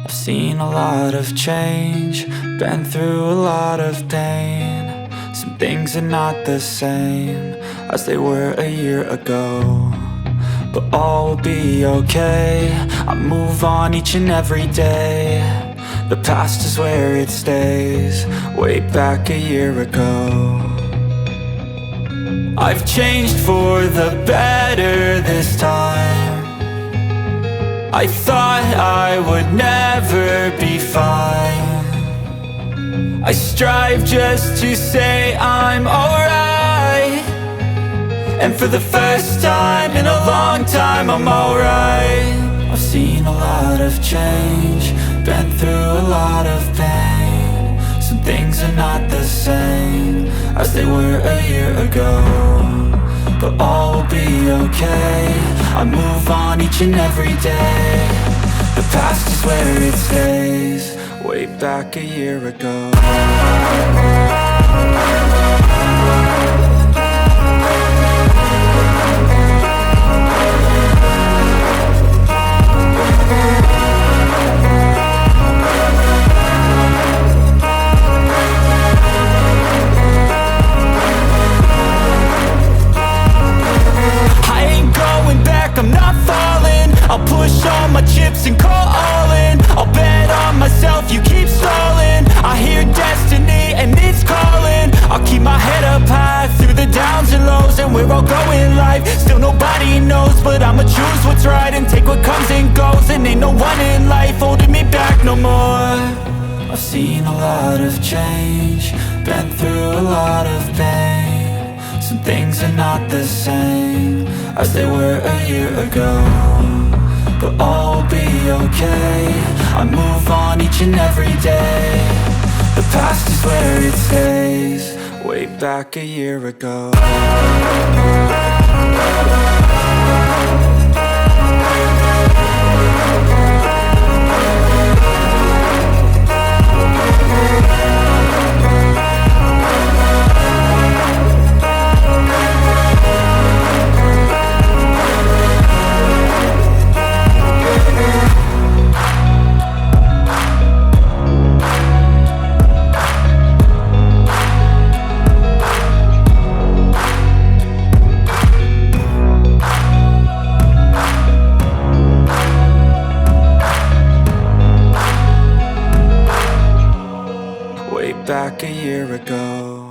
I've seen a lot of change, been through a lot of pain. Some things are not the same as they were a year ago, but all will be okay. I move on each and every day. The past is where it stays, way back a year ago. I've changed for the better this time. I thought I would never be fine. I strive just to say I'm alright, and for the first time in a long time I'm alright. I've seen a lot of change, been through a lot of pain. Some things are not the same as they were a year ago, but all will be okay. I move on each and every day. The past is where it stays, way back a year ago. I'm not falling. I'll push all my chips and call all in. I'll bet on myself, you keep stalling. I hear destiny and it's calling. I'll keep my head up high through the downs and lows, and we're all going live. Still nobody knows, but I'ma choose what's right and take what comes and goes. And ain't no one in life holding me back no more. I've seen a lot of change, been through a lot of pain. Some things are not the same as they were a year ago, but all will be okay. I move on each and every day. The past is where it stays, way back a year ago. Back a year ago.